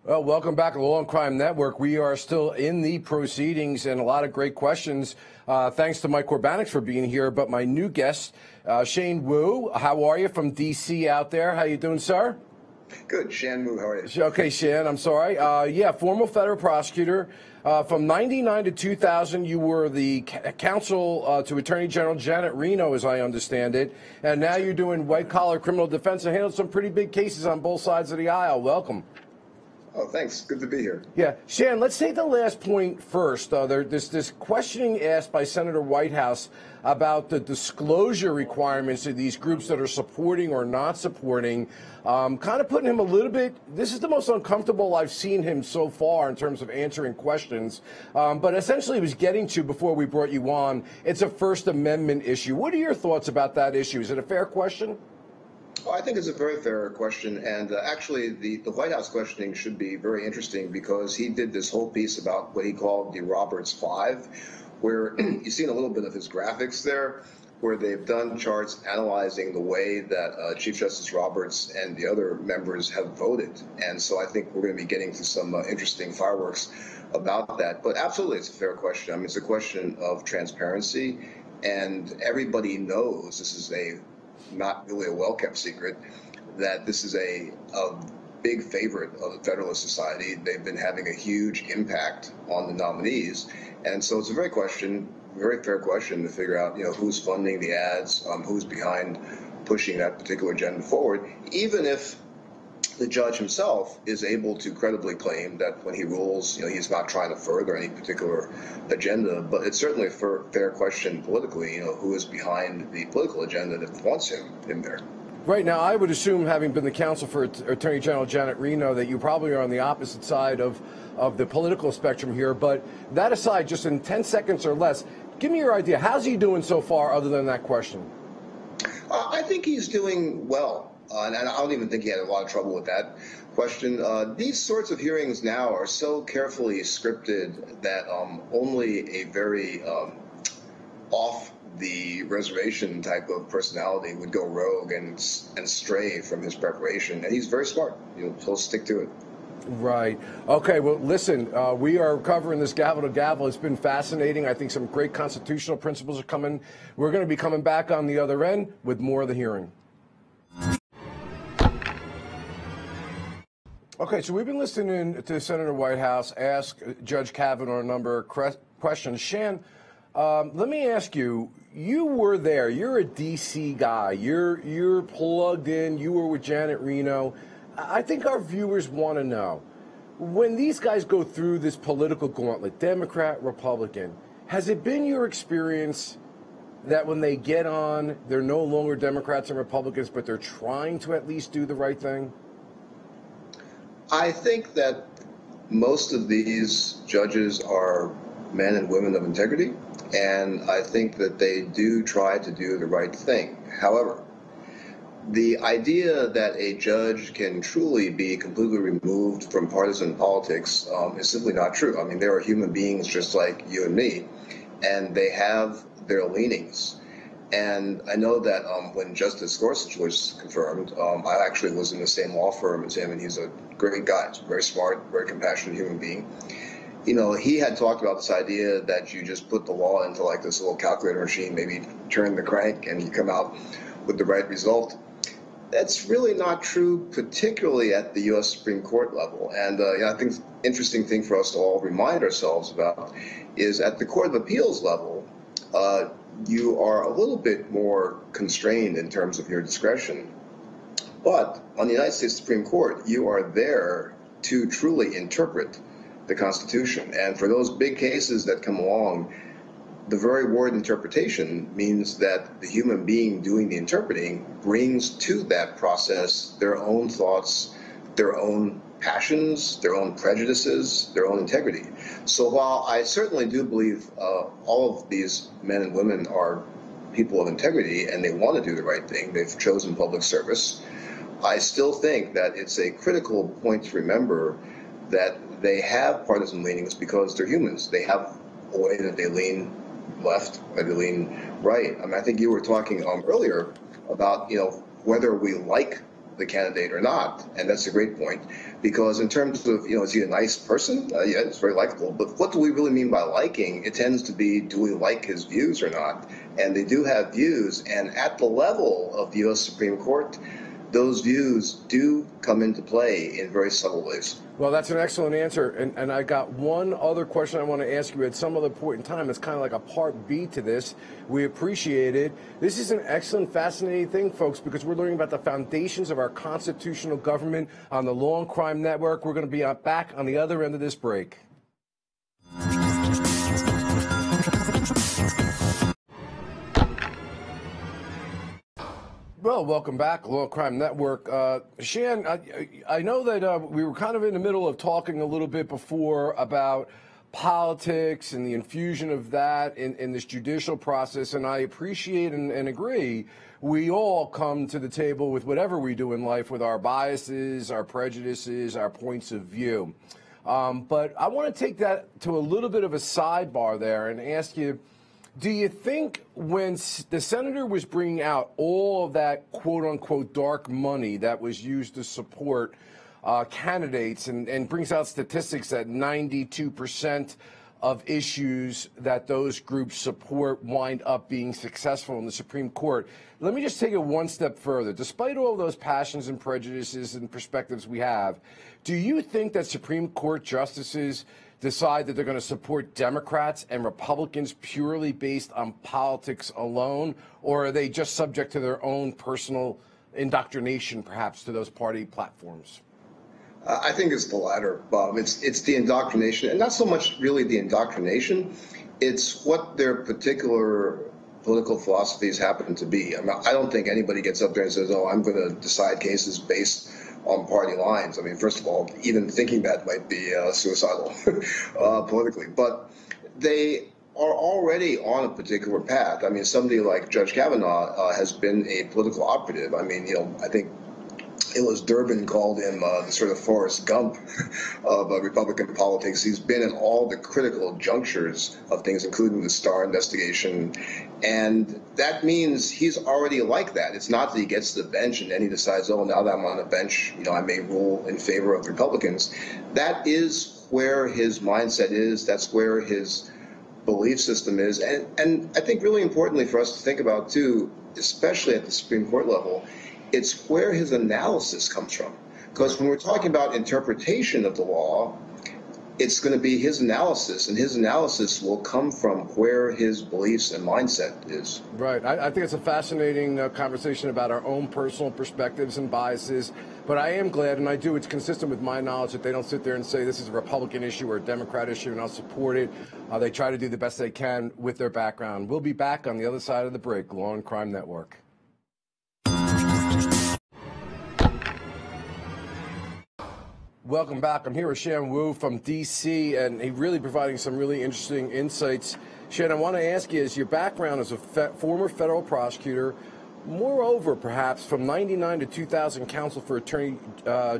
Well, welcome back to the Law&Crime Network. We are still in the proceedings and a lot of great questions. Thanks to Mike Corbanix for being here. But my new guest, Shane Wu, how are you from D.C. out there? How you doing, sir? Good. Shan Wu, how are you? Okay, Shan, I'm sorry. Yeah, former federal prosecutor. From 99 to 2000, you were the counsel to Attorney General Janet Reno, as I understand it. And now you're doing white-collar criminal defense and handled some pretty big cases on both sides of the aisle. Welcome. Oh, thanks. Good to be here. Yeah. Shan, let's take the last point first. There's this questioning asked by Senator Whitehouse about the disclosure requirements of these groups that are supporting or not supporting, kind of putting him a little bit, this is the most uncomfortable I've seen him so far in terms of answering questions. But essentially he was getting to, before we brought you on, it's a First Amendment issue. What are your thoughts about that issue? Is it a fair question? Well, I think it's a very fair question, and actually the White House questioning should be very interesting because he did this whole piece about what he called the Roberts Five, where you've seen a little bit of his graphics there, where they've done charts analyzing the way that Chief Justice Roberts and the other members have voted. And so I think we're going to be getting to some interesting fireworks about that. But absolutely, it's a fair question. I mean, it's a question of transparency, and everybody knows this is not really a well-kept secret, that this is a big favorite of the Federalist Society. They've been having a huge impact on the nominees. And so it's a very fair question to figure out, who's funding the ads, who's behind pushing that particular agenda forward, even if the judge himself is able to credibly claim that when he rules, he's not trying to further any particular agenda. But it's certainly a fair question politically, who is behind the political agenda that wants him in there. Right. Now, I would assume, having been the counsel for Attorney General Janet Reno, that you probably are on the opposite side of the political spectrum here. But that aside, just in 10 seconds or less, give me your idea. How's he doing so far other than that question? I think he's doing well. And I don't even think he had a lot of trouble with that question. These sorts of hearings now are so carefully scripted that only a very off the reservation type of personality would go rogue and stray from his preparation. And he's very smart. He'll stick to it. Right. Okay. Well, listen, we are covering this gavel to gavel. It's been fascinating. I think some great constitutional principles are coming. We're going to be coming back on the other end with more of the hearing. Okay, so we've been listening to Senator Whitehouse ask Judge Kavanaugh a number of questions. Shan, let me ask you, you were there. You're a D.C. guy. You're plugged in. You were with Janet Reno. I think our viewers want to know, when these guys go through this political gauntlet, Democrat, Republican, has it been your experience that when they get on, they're no longer Democrats and Republicans, but they're trying to at least do the right thing? I think that most of these judges are men and women of integrity, and I think that they do try to do the right thing. However, the idea that a judge can truly be completely removed from partisan politics is simply not true. I mean, there are human beings just like you and me, and they have their leanings. And I know that when Justice Gorsuch was confirmed, I actually was in the same law firm as him, and he's a great guy. He's very smart, very compassionate human being. He had talked about this idea that you just put the law into like this little calculator machine, maybe turn the crank, and you come out with the right result. That's really not true, particularly at the U.S. Supreme Court level. And I think the interesting thing for us to all remind ourselves about is at the Court of Appeals level, you are a little bit more constrained in terms of your discretion. But on the United States Supreme Court, you are there to truly interpret the Constitution. And for those big cases that come along, the very word interpretation means that the human being doing the interpreting brings to that process their own thoughts, their own passions, their own prejudices, their own integrity. So while I certainly do believe all of these men and women are people of integrity and they want to do the right thing, they've chosen public service, I still think that it's a critical point to remember that they have partisan leanings because they're humans. They have a way that they lean left or they lean right. I mean, I think you were talking earlier about, whether we like the candidate or not. And that's a great point, because in terms of, is he a nice person? Yeah, it's very likable. But what do we really mean by liking? It tends to be, do we like his views or not? And they do have views. And at the level of the U.S. Supreme Court, those views do come into play in very subtle ways. Well, that's an excellent answer. And I got one other question I want to ask you at some other point in time. It's kind of like a part B to this. We appreciate it. This is an excellent, fascinating thing, folks, because we're learning about the foundations of our constitutional government on the Law and Crime Network. We're going to be back on the other end of this break. Well, welcome back, Law and Crime Network. Shan, I know that we were kind of in the middle of talking a little bit before about politics and the infusion of that in this judicial process, and I appreciate and agree. We all come to the table with whatever we do in life with our biases, our prejudices, our points of view. But I want to take that to a little bit of a sidebar there and ask you, do you think when the senator was bringing out all of that quote-unquote dark money that was used to support candidates and brings out statistics that 92% of issues that those groups support wind up being successful in the Supreme Court, let me just take it one step further. Despite all those passions and prejudices and perspectives we have, do you think that Supreme Court justices decide that they're going to support Democrats and Republicans purely based on politics alone, or are they just subject to their own personal indoctrination, perhaps, to those party platforms? I think it's the latter, Bob. It's the indoctrination, and not so much really the indoctrination. It's what their particular political philosophies happen to be. I don't think anybody gets up there and says, "Oh, I'm going to decide cases based on party lines." I mean, first of all, even thinking that might be suicidal politically. But they are already on a particular path. I mean, somebody like Judge Kavanaugh has been a political operative. I mean, I think it was Durbin called him the sort of Forrest Gump of Republican politics. He's been at all the critical junctures of things, including the Starr investigation. And that means he's already like that. It's not that he gets to the bench and then he decides, oh, now that I'm on the bench, I may rule in favor of the Republicans. That is where his mindset is. That's where his belief system is. And I think really importantly for us to think about, too, especially at the Supreme Court level, it's where his analysis comes from. Because when we're talking about interpretation of the law, it's going to be his analysis, and his analysis will come from where his beliefs and mindset is. Right. I think it's a fascinating conversation about our own personal perspectives and biases. But I am glad, and it's consistent with my knowledge, that they don't sit there and say this is a Republican issue or a Democrat issue and I'll support it. They try to do the best they can with their background. We'll be back on the other side of the break. Law and Crime Network. Welcome back. I'm here with Shan Wu from D.C., and he's really providing some really interesting insights. Shan, I want to ask you, is your background as a former federal prosecutor, moreover, perhaps, from 99 to 2000, counsel for Attorney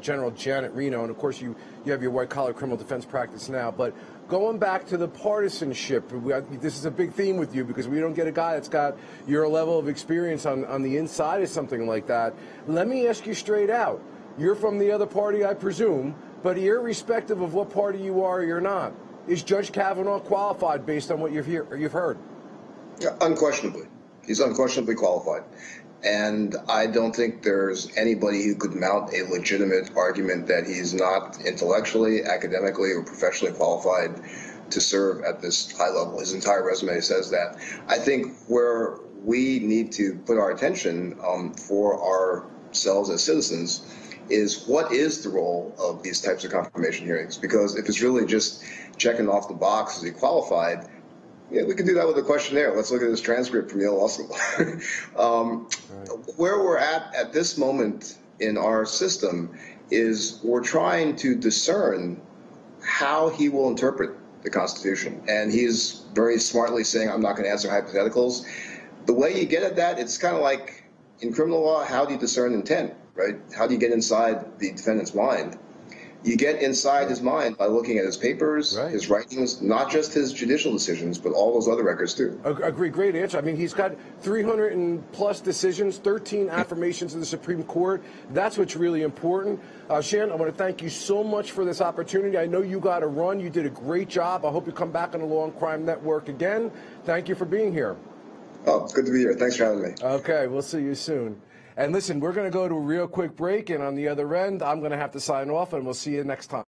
General Janet Reno, and, of course, you have your white-collar criminal defense practice now, but going back to the partisanship, this is a big theme with you because we don't get a guy that's got your level of experience on the inside of something like that. Let me ask you straight out. You're from the other party, I presume, but irrespective of what party you are or you're not, is Judge Kavanaugh qualified based on what you've heard? Yeah, unquestionably. He's unquestionably qualified. And I don't think there's anybody who could mount a legitimate argument that he's not intellectually, academically, or professionally qualified to serve at this high level. His entire resume says that. I think where we need to put our attention for ourselves as citizens is what is the role of these types of confirmation hearings? Because if it's really just checking off the box, is he qualified? Yeah, we can do that with a questionnaire. Let's look at this transcript from Yale Law School. Where we're at this moment in our system is we're trying to discern how he will interpret the Constitution. And he's very smartly saying, I'm not going to answer hypotheticals. The way you get at that, it's kind of like in criminal law, how do you discern intent, right? How do you get inside the defendant's mind? You get inside his mind by looking at his papers, Right. his writings, not just his judicial decisions, but all those other records too. Agree. Great answer. I mean, he's got 300 and plus decisions, 13 affirmations of the Supreme Court. That's what's really important. Shan, I want to thank you so much for this opportunity. I know you got to run. You did a great job. I hope you come back on the Law and Crime Network again. Thank you for being here. Oh, it's good to be here. Thanks for having me. Okay, we'll see you soon. And listen, we're going to go to a real quick break, and on the other end, I'm going to have to sign off, and we'll see you next time.